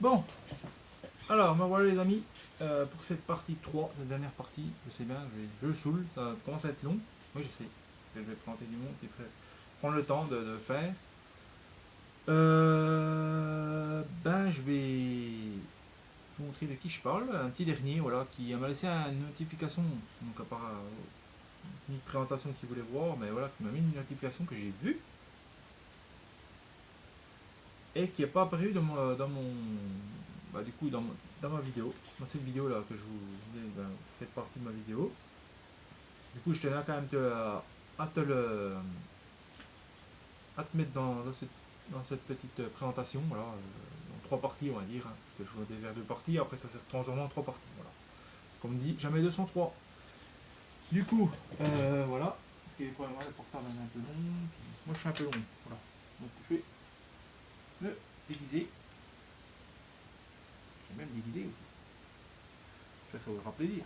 Bon, alors, me voilà les amis, pour cette partie 3, cette dernière partie, je sais bien, je le saoule, ça commence à être long. Oui, je sais, je vais présenter du monde et prendre le temps de le faire. Ben, je vais vous montrer de qui je parle. Un petit dernier, voilà, qui m'a laissé une notification, donc à part une présentation qu'il voulait voir, mais voilà, qui m'a mis une notification que j'ai vue et qui n'est pas apparu dans mon bah, du coup, dans ma vidéo, dans cette vidéo là que je vous dis, ben, vous faites partie de ma vidéo. Du coup, je tenais quand même à te mettre dans cette petite présentation, voilà, dans trois parties, on va dire, hein, parce que je vous vers deux parties, après ça s'est transformé en trois parties, voilà. Comme dit, jamais 203. Du coup, voilà, parce que les problèmes, le portable est un peu long, puis moi je suis un peu long, voilà. Donc je vais me déguiser, je vais même déguiser aussi, ça vous fera plaisir.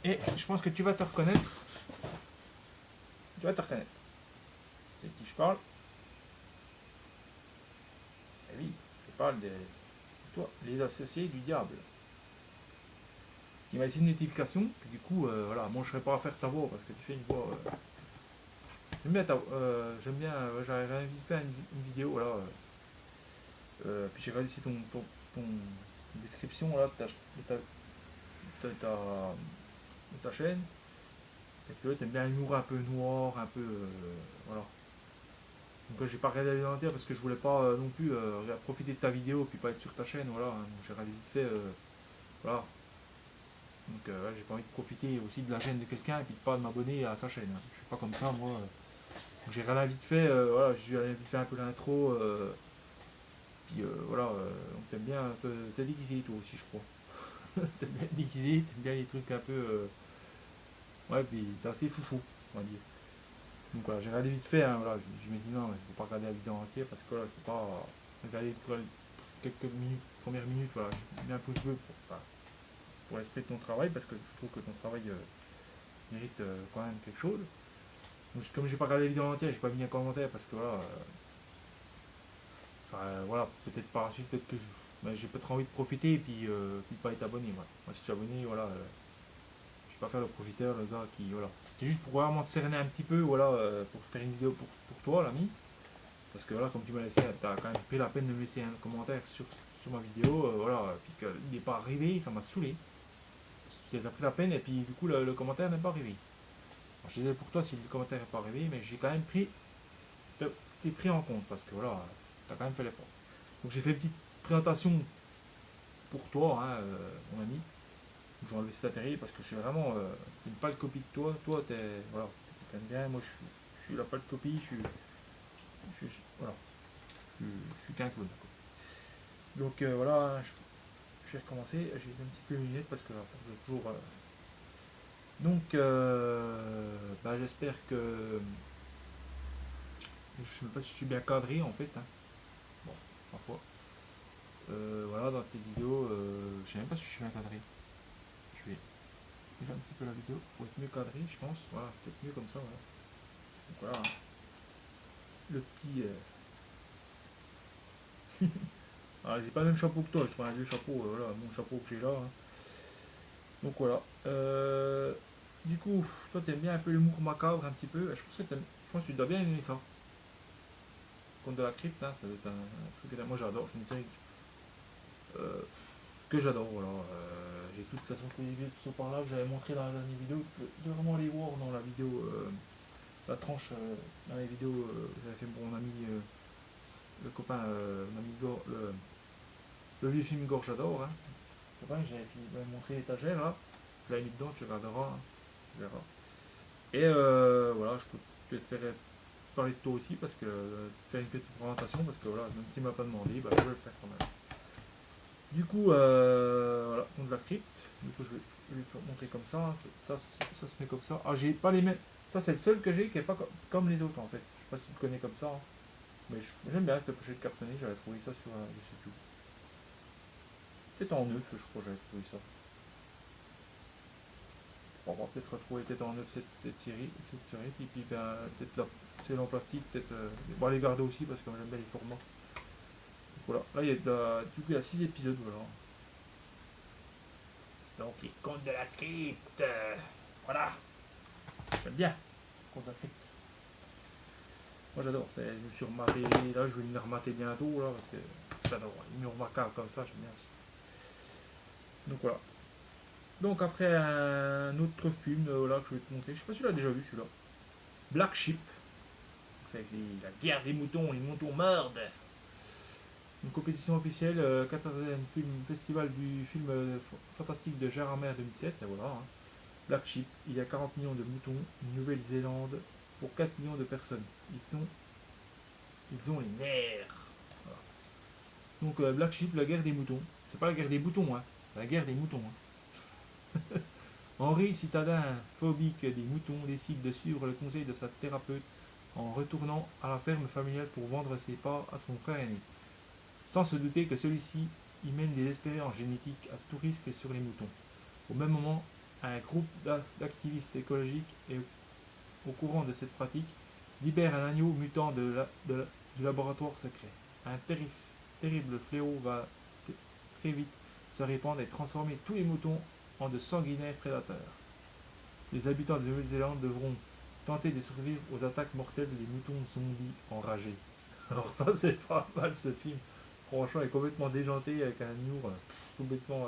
Et je pense que tu vas te reconnaître, c'est de qui je parle. Eh oui, je parle de toi, les associés du diable. Qui m'a laissé une notification, puis du coup, voilà, moi je serais pas à faire ta voix parce que tu fais une voix. J'aime bien j'aime bien, j'avais envie de faire une vidéo, voilà. Puis j'ai regardé ici ton description là, de ta chaîne. Et puis t'aimes bien l'humour un peu noir, un peu. Voilà. Donc j'ai pas regardé la vidéo entière parce que je voulais pas non plus profiter de ta vidéo puis pas être sur ta chaîne, voilà. Donc j'ai regardé vite fait, voilà. Donc j'ai pas envie de profiter aussi de la chaîne de quelqu'un et puis de pas m'abonner à sa chaîne, hein. Je suis pas comme ça moi. Donc j'ai rien vite fait, voilà, j'ai vite fait un peu l'intro, puis voilà, donc t'aimes bien un peu, t'es déguisé toi aussi je crois. T'aimes bien déguisé, t'aimes bien les trucs un peu, ouais, puis t'es assez foufou, on va dire. Donc voilà, j'ai regardé vite fait, hein, voilà, je me dis non, je ne peux pas regarder la vidéo entière parce que là je peux pas regarder quelques minutes, premières minutes, voilà, j'ai mis un pouce bleu pour l'esprit de ton travail parce que je trouve que ton travail mérite quand même quelque chose. Donc, comme j'ai pas regardé la vidéo entière, j'ai pas mis un commentaire parce que voilà, voilà, peut-être par la suite, peut-être que j'ai peut-être envie de profiter et puis pas être abonné. Voilà. Moi, si tu es abonné, voilà, je vais pas faire le profiteur, le gars qui, voilà. C'était juste pour vraiment te cerner un petit peu, voilà, pour faire une vidéo pour toi, l'ami. Parce que voilà, comme tu m'as laissé, tu as quand même pris la peine de me laisser un commentaire sur ma vidéo, voilà, puis qu'il n'est pas arrivé, ça m'a saoulé. Tu as pris la peine et puis du coup, le commentaire n'est pas arrivé. Alors, je suis désolé pour toi si le commentaire n'est pas arrivé, mais j'ai quand même t'es pris en compte parce que voilà, tu as quand même fait l'effort. Donc j'ai fait une petite présentation pour toi, hein, mon ami. Je vais enlever cette atterri parce que je suis vraiment. C'est une pâle copie de toi. Toi, t'es. Voilà, t'es quelqu'un de bien. Moi, je suis la pâle copie. Voilà, je suis qu'un clown. Donc voilà, je vais recommencer. J'ai un petit peu de lunettes parce que là, faut que toujours. Donc, bah, j'espère que. Je ne sais pas si je suis bien cadré en fait, hein. Bon, parfois. Voilà, dans tes vidéos, je sais même pas si je suis bien cadré. Je vais faire un petit peu la vidéo pour être mieux cadré, je pense. Voilà, peut-être mieux comme ça. Voilà. Donc voilà, hein. Le petit. Ah, j'ai pas le même chapeau que toi, je prends un vieux chapeau, voilà, mon chapeau que j'ai là, hein. Donc voilà. Du coup, toi t'aimes bien un peu l'humour macabre un petit peu. Je pense que tu dois bien aimer ça. Conte de la crypte, hein, ça doit être un truc que moi j'adore. C'est une série euh, que j'adore. Voilà. J'ai toute de toute façon tous les vidéos qui sont par là que j'avais montré dans la dernière vidéo. Tu peux vraiment les voir dans la vidéo, la tranche, dans les vidéos que j'avais fait pour mon ami, le copain, mon ami Igor, le vieux film Igor, j'adore, hein. Copain, j'avais montré l'étagère là. Je l'avais mis dedans, tu regarderas, hein, tu verras. Et voilà, je peux peut-être faire parler de toi aussi parce que faire une petite présentation parce que voilà, même si tu m'as pas demandé, bah, je vais le faire quand même. Du coup, voilà, on de la crypte. Du coup, je vais le montrer comme ça, hein. Ça se met comme ça. Ah, j'ai pas les mêmes. Ça, c'est le seul que j'ai qui est pas comme les autres en fait. Je sais pas si tu le connais comme ça, hein. Mais j'aime bien cette pochette cartonnée, j'avais trouvé ça sur je sais plus. Peut-être en neuf, je crois, j'avais trouvé ça. On va peut-être retrouver peut-être en neuf cette série, puis ben, peut-être là, c'est en plastique, peut-être. Bon, les garder aussi parce que j'aime bien les formats. Voilà, là il y a, du coup, il y a 6 épisodes, voilà. Donc les contes de la crypte, voilà, j'aime bien, les contes de la crypte. Moi j'adore, je me suis rematé, là je vais me les remater bientôt, là, parce que j'adore, les murs macabres comme ça, j'aime bien aussi. Donc voilà. Donc après un autre film là, que je vais te montrer, je sais pas si tu l'as déjà vu celui-là. Black Sheep, c'est avec la guerre des moutons, les moutons mordent. Une compétition officielle, 14e film, festival du film fantastique de Gérardmer 2007, et voilà. Hein. Black Sheep, il y a 40 millions de moutons, Nouvelle-Zélande, pour 4 millions de personnes. Ils ont les nerfs. Voilà. Donc Black Sheep, la guerre des moutons. C'est pas la guerre des boutons, hein. C'est la guerre des moutons. Hein. Henri, citadin phobique des moutons, décide de suivre le conseil de sa thérapeute en retournant à la ferme familiale pour vendre ses parts à son frère aîné, sans se douter que celui-ci y mène des expériences génétiques à tout risque sur les moutons. Au même moment, un groupe d'activistes écologiques est au courant de cette pratique, libère un agneau mutant du laboratoire secret. Un terrible fléau va très vite se répandre et transformer tous les moutons en de sanguinaires prédateurs. Les habitants de Nouvelle-Zélande devront tenter de survivre aux attaques mortelles des moutons zombies enragés. Alors ça c'est pas mal ce film. Franchement il est complètement déjanté avec un humour complètement...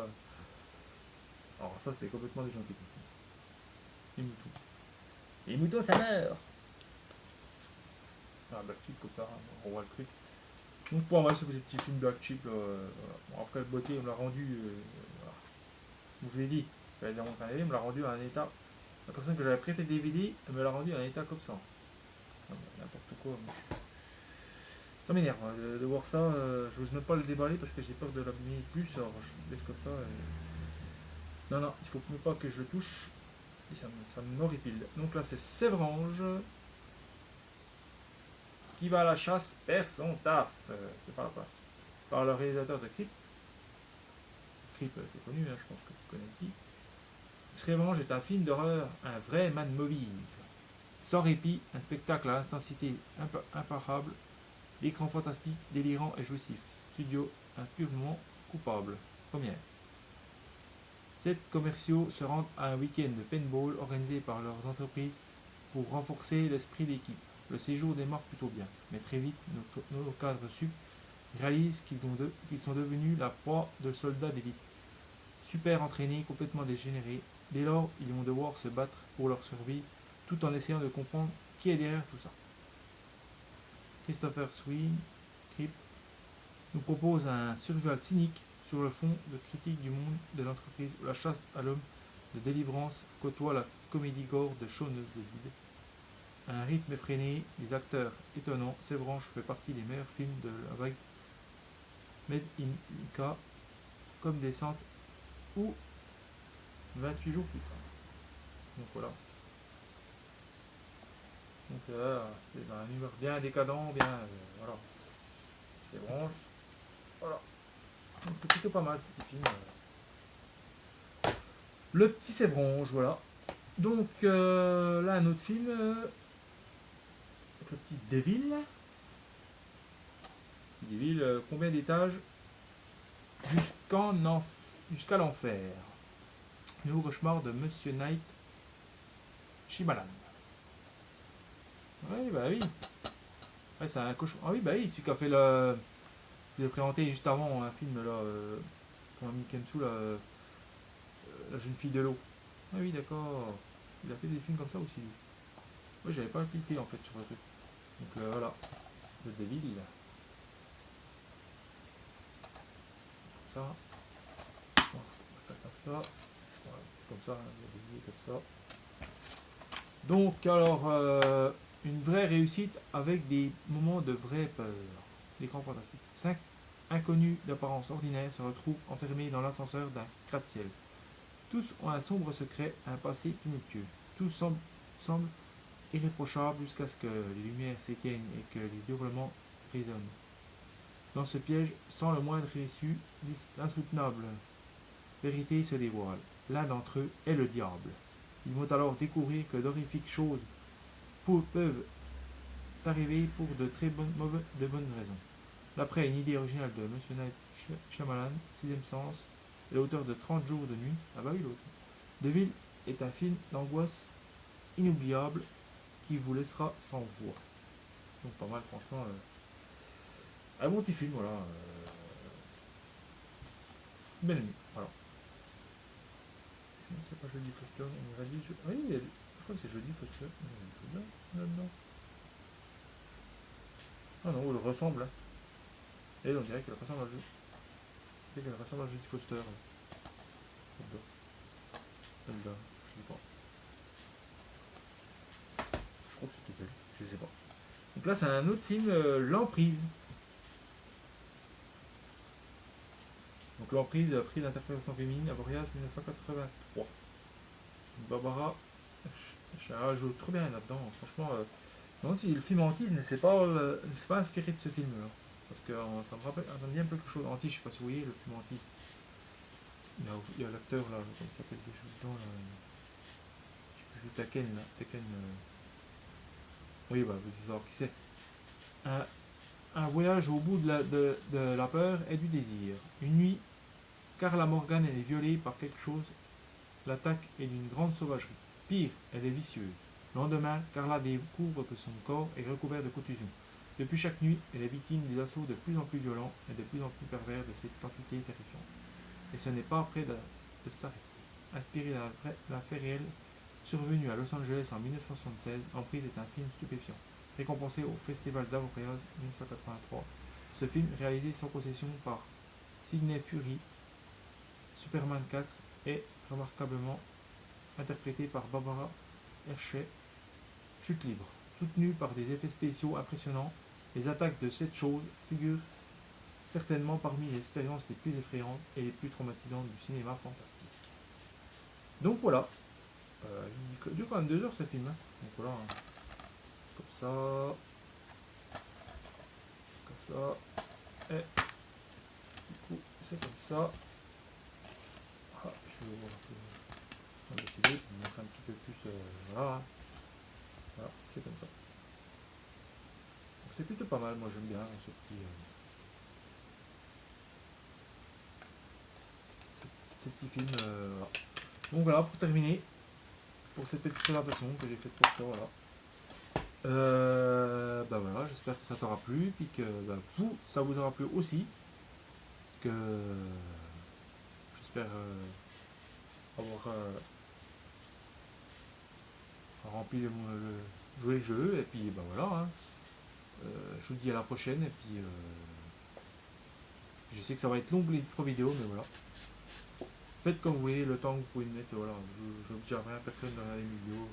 Alors ça c'est complètement déjanté. Les moutons. Les moutons ça meurt. Ah Black Sheep comme ça, on voit le truc. Donc pour moi c'est ce petit film Black Sheep. Voilà. Bon, après le boîtier on me l'a rendu... voilà. Comme je l'ai dit, j'avais dans mon canapé, on me l'a rendu à un état... La personne que j'avais prêté le DVD, elle me l'a rendu à un état comme ça. N'importe quoi. Ça m'énerve de voir ça. Je n'ose même pas le déballer parce que j'ai peur de l'abîmer plus. Alors je le laisse comme ça. Non, non, il faut même pas que je le touche. Et ça m'horripile. Donc là, c'est Sévrange qui va à la chasse perd son taf. C'est pas la place. Par le réalisateur de Creep. Creep, c'est connu, hein, je pense que tu connais qui. Sévrange est un film d'horreur, un vrai man movies. Sans répit, un spectacle à intensité imparable, l'écran fantastique, délirant et jouissif. Studio impurement coupable. Première. 7 commerciaux se rendent à un week-end de paintball organisé par leurs entreprises pour renforcer l'esprit d'équipe. Le séjour démarre plutôt bien, mais très vite, nos cadres sup réalisent qu'ils sont devenus la proie de soldats d'élite. Super entraînés, complètement dégénérés, dès lors, ils vont devoir se battre pour leur survie tout en essayant de comprendre qui est derrière tout ça. Christopher Sween, Crip, nous propose un survival cynique sur le fond de critique du monde de l'entreprise où la chasse à l'homme de délivrance côtoie la comédie gore de Shaun of the Dead. Un rythme effréné, des acteurs étonnants, Sévrange fait partie des meilleurs films de la vague Made in Ika, comme Descente ou 28 jours plus tard. Donc voilà. Donc c'est un humeur bien décadent, bien voilà. Sévrange. Voilà. Donc c'est plutôt pas mal ce petit film. Le petit Sévrange, voilà. Donc là un autre film. Le petit Devil. Petit Devil, combien d'étages jusqu'à l'enfer. Nouveau cauchemar de Monsieur Night Shyamalan. Oui, bah oui. Ouais, c'est un cauchemar. Ah oui, bah oui, celui qui a fait le. Je vous ai présenté juste avant un film là. Pour Mick Kensu, la jeune fille de l'eau. Ah oui, d'accord. Il a fait des films comme ça aussi. Moi, j'avais pas tilté en fait sur le truc. Donc voilà. Le Devil. Ça. On va faire comme ça. Voilà, comme ça, comme ça. Donc alors, une vraie réussite avec des moments de vraie peur. L'écran fantastique. 5 inconnus d'apparence ordinaire se retrouvent enfermés dans l'ascenseur d'un gratte-ciel. Tous ont un sombre secret, un passé tumultueux. Tout semble irréprochable jusqu'à ce que les lumières s'éteignent et que les hurlements résonnent. Dans ce piège, sans le moindre issue, l'insoutenable vérité se dévoile. L'un d'entre eux est le diable. Ils vont alors découvrir que d'horrifiques choses peuvent arriver pour de bonnes raisons. D'après une idée originale de Monsieur Night Shyamalan, Sixième Sens, et l'auteur de 30 jours de nuit, ah bah oui l'autre, Deville est un film d'angoisse inoubliable qui vous laissera sans voix. Donc pas mal franchement. Un bon petit film, voilà. Belle nuit, voilà. Non, c'est pas Jodie Foster, on aurait dit. Oui, je crois que c'est Jodie Foster. Non. Ah non, elle ressemble. Hein. Et on dirait qu'elle ressemble à Jodie Foster. Là, je sais pas. Je crois que c'était elle, je sais pas. Donc là, c'est un autre film, L'Emprise. Donc L'Emprise, prix d'interprétation féminine à Boreas 1983. Barbara Charles joue trop bien là-dedans. Franchement, non, si le film Antise ne s'est pas inspiré de ce film-là. Parce que ça me rappelle, ça me dit un peu quelque chose. Antise, je sais pas si vous voyez le film Antise. Il y a l'acteur là, comme ça s'appelle déjà dedans là. Je sais plus, Taken là. Taken. Oui, bah vous allez savoir qui c'est. Un, un voyage au bout de la peur et du désir. Une nuit, Carla Morgan est violée par quelque chose. L'attaque est d'une grande sauvagerie. Pire, elle est vicieuse. Le lendemain, Carla découvre que son corps est recouvert de contusions. Depuis chaque nuit, elle est victime des assauts de plus en plus violents et de plus en plus pervers de cette entité terrifiante. Et ce n'est pas près de s'arrêter. Inspiré d'un fait réel survenu à Los Angeles en 1976, Emprise est un film stupéfiant. Récompensé au Festival d'Avoriaz 1983, ce film, réalisé sans concession par Sidney Furie, Superman 4, est remarquablement interprété par Barbara Hershey, chute libre. Soutenu par des effets spéciaux impressionnants, les attaques de cette chose figurent certainement parmi les expériences les plus effrayantes et les plus traumatisantes du cinéma fantastique. Donc voilà, il dure quand même 2 heures ce film. Hein. Donc voilà, hein. Comme ça, et du coup c'est comme ça. Ah, je vais voir un peu. On va essayer de vous montrer un petit peu plus. Voilà. Voilà, c'est comme ça. Donc c'est plutôt pas mal, moi j'aime bien ces petits films. Voilà. Donc voilà, pour terminer, pour cette petite présentation que j'ai faite pour toi, voilà. Bah voilà, j'espère que ça t'aura plu, puis que bah, ça vous aura plu aussi. Que j'espère avoir rempli jouer le jeu, et puis bah voilà. Hein. Je vous dis à la prochaine, et puis je sais que ça va être long les 3 vidéos, mais voilà. Faites comme vous voulez, le temps que vous pouvez me mettre, voilà. Je n'oblige à rien, personne dans les vidéos,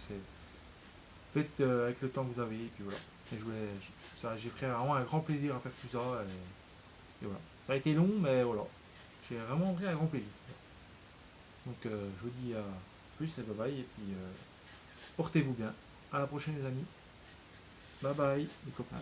faites avec le temps que vous avez, et puis voilà. Et j'ai pris vraiment un grand plaisir à faire tout ça, et voilà. Ça a été long, mais voilà. J'ai vraiment pris un grand plaisir. Donc je vous dis à plus et bye bye, et puis portez-vous bien. À la prochaine les amis. Bye bye les copains.